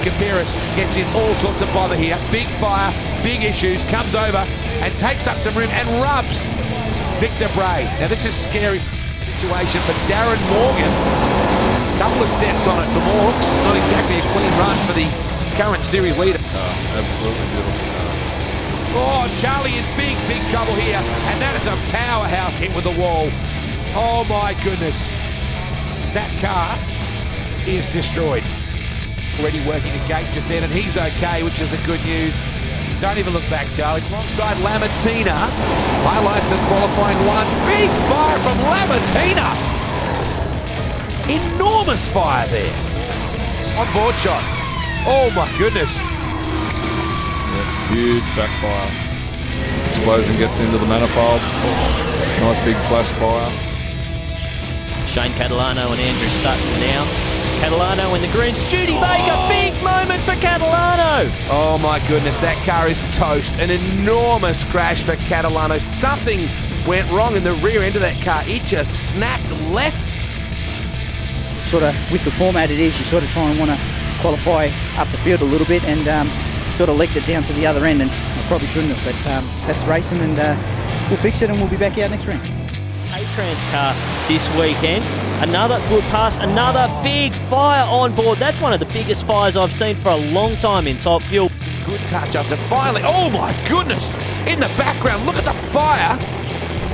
Capiris gets in all sorts of bother here. Big fire, big issues, comes over and takes up some room and rubs Victor Bray. Now this is a scary situation for Darren Morgan. Couple of steps on it for Morgs. Not exactly a clean run for the current series leader. Absolutely beautiful. Oh, Charlie in big trouble here. And that is a powerhouse hit with the wall. Oh my goodness. That car is destroyed. Already working a gate just then, and he's okay, which is the good news. Don't even look back, Charlie. Alongside Lamartina. Highlights of qualifying one. Big fire from Lamartina. Enormous fire there. On board shot. Oh my goodness. Yeah, huge backfire. Explosion gets into the manifold. Nice big flash fire. Shane Catalano and Andrew Sutton now. Catalano in the green. Studebaker, big moment for Catalano. Oh my goodness, that car is toast. An enormous crash for Catalano. Something went wrong in the rear end of that car. It just snapped left. Sort of, with the format it is, you sort of try and want to qualify up the field a little bit, and sort of leaked it down to the other end, and I probably shouldn't have, but that's racing, and we'll fix it and we'll be back out next round. A-Trans car this weekend. Another good pass, another big fire on board. That's one of the biggest fires I've seen for a long time in Top Fuel. Good touch up to finally, oh my goodness, in the background, look at the fire.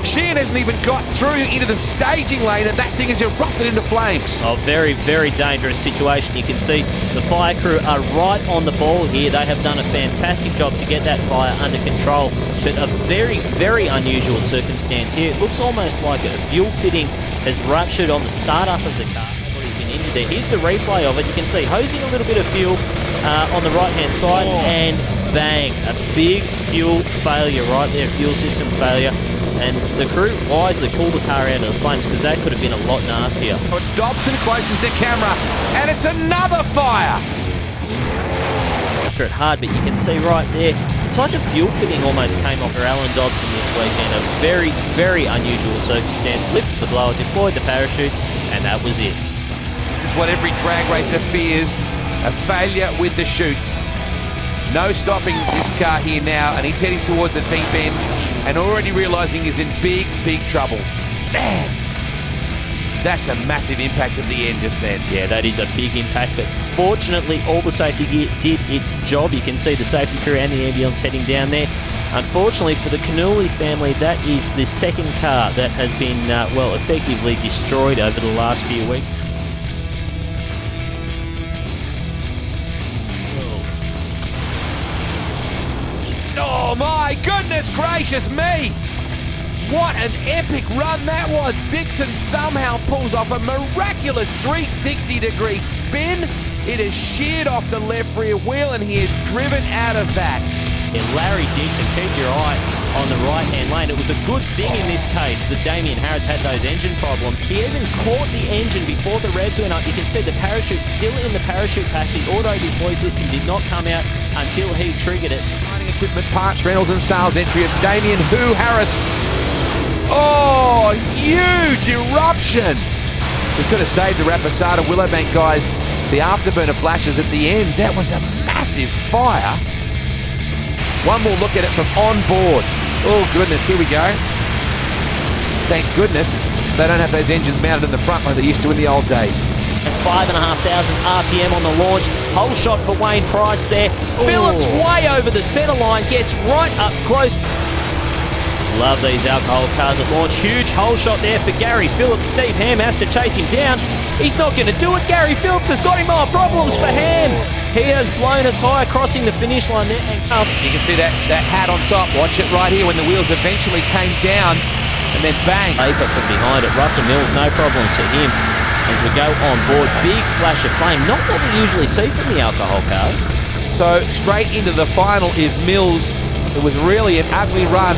Sheehan hasn't even got through into the staging lane, and that thing has erupted into flames. Oh, very dangerous situation. You can see the fire crew are right on the ball here. They have done a fantastic job to get that fire under control, but a very unusual circumstance here. It looks almost like a fuel fitting has ruptured on the start-up of the car. Nobody's been injured there. Here's the replay of it. You can see hosing a little bit of fuel on the right-hand side, and bang, a big fuel failure right there, fuel system failure. And the crew wisely pulled the car out of the flames, because that could have been a lot nastier. Dobson closest to camera, and it's another fire. After it hard, but you can see right there, it's like a fuel fitting almost came off for Alan Dobson this weekend. A very unusual circumstance. Lifted the blower, deployed the parachutes, and that was it. This is what every drag racer fears, a failure with the chutes. No stopping this car here now, and he's heading towards the deep end, and already realising he's in big trouble. Man, that's a massive impact at the end just then. Yeah, that is a big impact, but fortunately all the safety gear did its job. You can see the safety crew and the ambulance heading down there. Unfortunately for the Canuli family, that is the second car that has been, well, effectively destroyed over the last few weeks. Oh my goodness gracious me! What an epic run that was! Dixon somehow pulls off a miraculous 360-degree spin. It is sheared off the left rear wheel, and he is driven out of that. Yeah, Larry Dixon, keep your eye on the right-hand lane. It was a good thing in this case that Damien Harris had those engine problems. He even caught the engine before the revs went up. You can see the parachute still in the parachute pack. The auto deploy system did not come out until he triggered it. Mining equipment parts, Reynolds and sales entry of Damien Harris. Oh, huge eruption! We could have saved the Rapisada Willowbank guys. The afterburner flashes at the end. That was a massive fire. One more look at it from on board. Oh goodness, here we go. Thank goodness they don't have those engines mounted in the front like they used to in the old days. 5,500 RPM on the launch. Whole shot for Wayne Price there. Ooh. Phillips way over the centre line, gets right up close. Love these alcohol cars at launch. Huge hole shot there for Gary Phillips. Steve Ham has to chase him down. He's not going to do it. Gary Phillips has got him on. Problems for Ham. He has blown a tyre crossing the finish line there. And you can see that hat on top. Watch it right here when the wheels eventually came down, and then bang. Paper from behind it. Russell Mills, no problems for him. As we go on board, big flash of flame. Not what we usually see from the alcohol cars. So straight into the final is Mills. It was really an ugly run.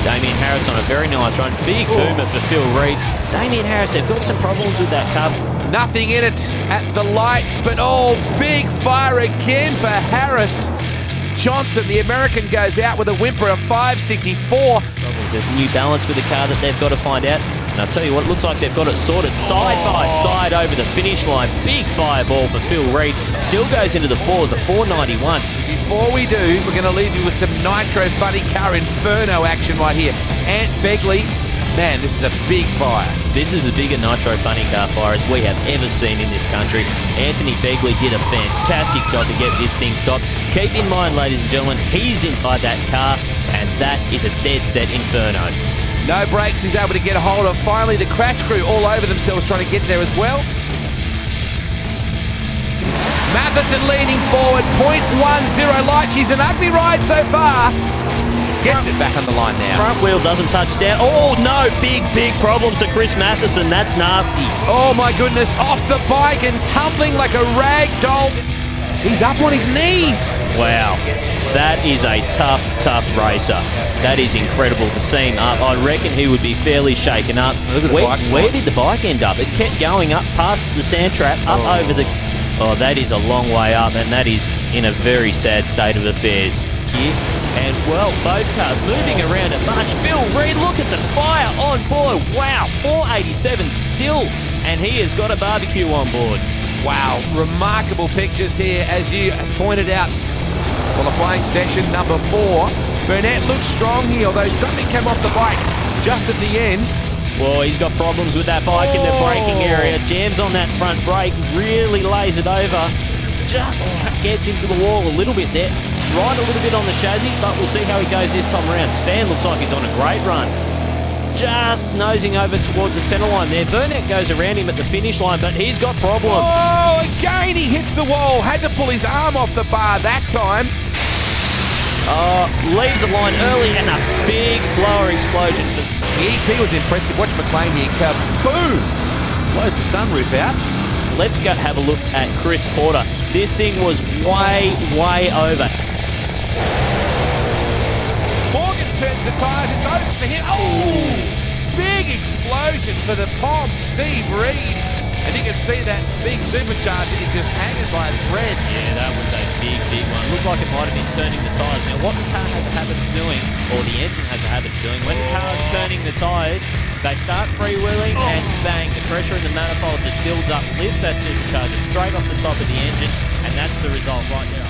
Damien Harris on a very nice run. Big boomer for Phil Reed. Damien Harris, they've got some problems with that car. Nothing in it at the lights, but big fire again for Harris. Johnson, the American, goes out with a whimper of 564. There's New Balance with a car that they've got to find out. And I'll tell you what, it looks like they've got it sorted side by side over the finish line. Big fireball for Phil Reid. Still goes into the fours at 491. Before we do, we're going to leave you with some Nitro Funny Car Inferno action right here. Ant Begley, man, this is a big fire. This is a bigger Nitro Funny Car fire as we have ever seen in this country. Anthony Begley did a fantastic job to get this thing stopped. Keep in mind, ladies and gentlemen, he's inside that car, and that is a dead set Inferno. No brakes, he's able to get a hold of. Finally, the crash crew all over themselves trying to get there as well. Matheson leaning forward, 0.10 light. She's an ugly ride so far. Gets it back on the line now. Front wheel doesn't touch down. Oh no, big problems for Chris Matheson. That's nasty. Oh my goodness, off the bike and tumbling like a rag doll. He's up on his knees. Wow, that is a tough racer. That is incredible to see him up. I reckon he would be fairly shaken up. Look at the bike spot. Where did the bike end up? It kept going up past the sand trap, up over the... Oh, that is a long way up, and that is in a very sad state of affairs. Here. And, well, both cars moving around at much. Phil Reid, look at the fire on board. Wow, 487 still, and he has got a barbecue on board. Wow, remarkable pictures here, as you pointed out. Qualifying session number 4. Burnett looks strong here, although something came off the bike just at the end. Well, he's got problems with that bike in the braking area. Jams on that front brake, really lays it over. Just gets into the wall a little bit there. Right a little bit on the chassis, but we'll see how he goes this time around. Span looks like he's on a great run. Just nosing over towards the centre line there. Burnett goes around him at the finish line, but he's got problems. Oh, again he hits the wall. Had to pull his arm off the bar that time. Leaves the line early and a big blower explosion. The ET was impressive. Watch McLean here. Kaboom! Blows the sunroof out. Let's go have a look at Chris Porter. This thing was way over. Morgan turns the tyres. It's over for him. Oh! Big explosion for the Pom, Steve Reid. And you can see that big supercharger is just hanging by a thread. Yeah, that was a big one. Looked like it might have been turning the tyres. Now, what the car has a habit of doing, or the engine has a habit of doing, when the car's turning the tyres, they start freewheeling and bang, the pressure in the manifold just builds up, lifts that supercharger straight off the top of the engine, and that's the result right there.